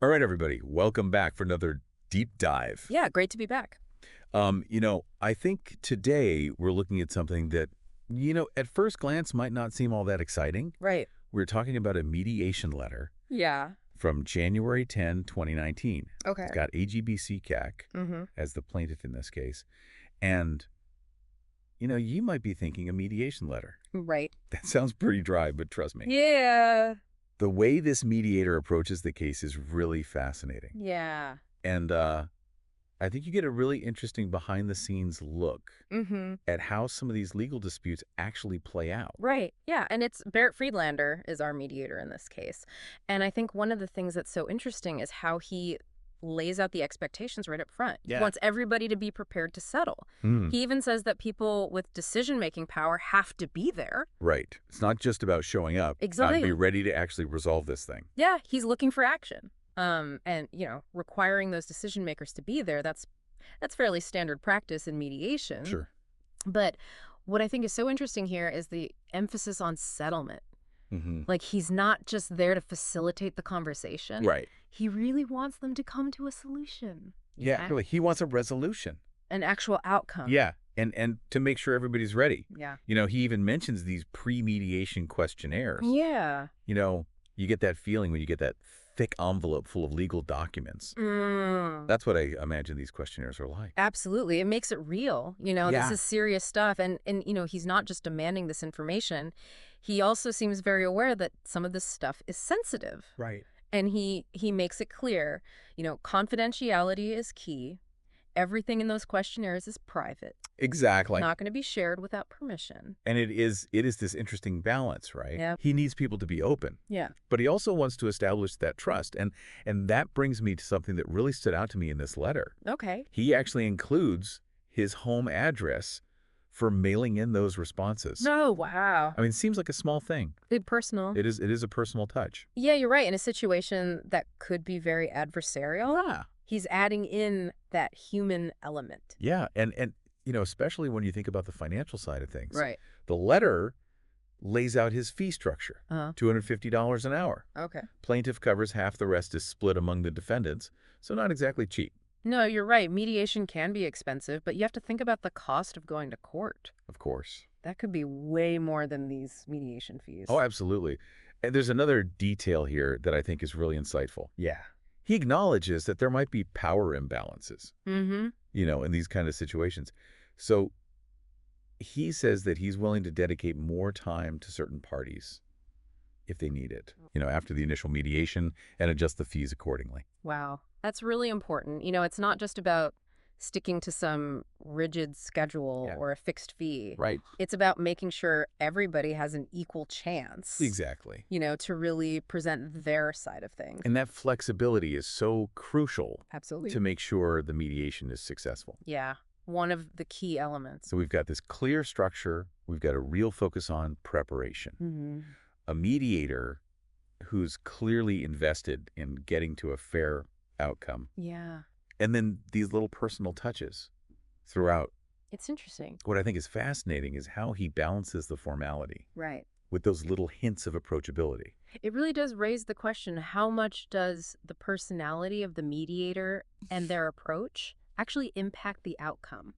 All right, everybody, welcome back for another deep dive. Yeah, great to be back. I think today we're looking at something that, at first glance might not seem all that exciting. Right. We're talking about a mediation letter Yeah. from January 10, 2019. Okay. It's got HEBCAC Mm-hmm. as the plaintiff in this case. And, you might be thinking a mediation letter. Right. That sounds pretty dry, but trust me. Yeah. The way this mediator approaches the case is really fascinating. Yeah. And I think you get a really interesting behind-the-scenes look Mm-hmm. at how some of these legal disputes actually play out. Right. Yeah. And it's Barrett Freedlander is our mediator in this case. And I think one of the things that's so interesting is how he lays out the expectations right up front. Yeah. He wants everybody to be prepared to settle. Hmm. He even says that people with decision-making power have to be there. Right. It's not just about showing up. Exactly. Be ready to actually resolve this thing. Yeah, he's looking for action. And, requiring those decision makers to be there, that's fairly standard practice in mediation. Sure. But what I think is so interesting here is the emphasis on settlement. Mm-hmm. Like, he's not just there to facilitate the conversation. Right. He really wants them to come to a solution. Yeah, really. He wants a resolution. An actual outcome. Yeah. And to make sure everybody's ready. Yeah. He even mentions these pre-mediation questionnaires. Yeah. You get that feeling when you get that thick envelope full of legal documents. That's what I imagine these questionnaires are like. Absolutely. It makes it real. Yeah. This is serious stuff. And he's not just demanding this information. He also seems very aware that some of this stuff is sensitive. Right. And he makes it clear, confidentiality is key. Everything in those questionnaires is private. Exactly. Not going to be shared without permission. And it is this interesting balance, right? Yeah. He needs people to be open. Yeah. But he also wants to establish that trust. And that brings me to something that really stood out to me in this letter. Okay. He actually includes his home address for mailing in those responses. No, wow. I mean, it seems like a small thing. Personal. It is a personal touch. Yeah, you're right. In a situation that could be very adversarial, Yeah. he's adding in that human element. Yeah. And especially when you think about the financial side of things. Right. The letter lays out his fee structure, $250 an hour. Okay. Plaintiff covers half, the rest is split among the defendants, so not exactly cheap. No, you're right. Mediation can be expensive, but you have to think about the cost of going to court. Of course. That could be way more than these mediation fees. Oh, absolutely. And there's another detail here that I think is really insightful. Yeah. He acknowledges that there might be power imbalances, Mm-hmm. in these kind of situations. So he says that he's willing to dedicate more time to certain parties if they need it, after the initial mediation, and adjust the fees accordingly. Wow. That's really important. It's not just about sticking to some rigid schedule or a fixed fee. Right. It's about making sure everybody has an equal chance. Exactly. To really present their side of things. And that flexibility is so crucial. Absolutely. To make sure the mediation is successful. Yeah. One of the key elements. So we've got this clear structure. We've got a real focus on preparation. Mm-hmm. A mediator who's clearly invested in getting to a fair outcome. Yeah. And then these little personal touches throughout. It's interesting. What I think is fascinating is how he balances the formality. Right. With those little hints of approachability. It really does raise the question, how much does the personality of the mediator and their approach actually impact the outcome?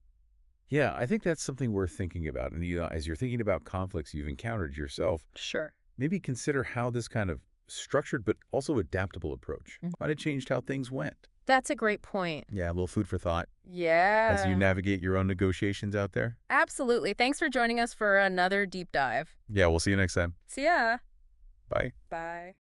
Yeah, I think that's something worth thinking about. And as you're thinking about conflicts you've encountered yourself, Sure. maybe consider how this kind of structured but also adaptable approach might have changed how things went. That's a great point. Yeah, a little food for thought Yeah. as you navigate your own negotiations out there. Absolutely. Thanks for joining us for another deep dive. Yeah, we'll see you next time. See ya. Bye. Bye.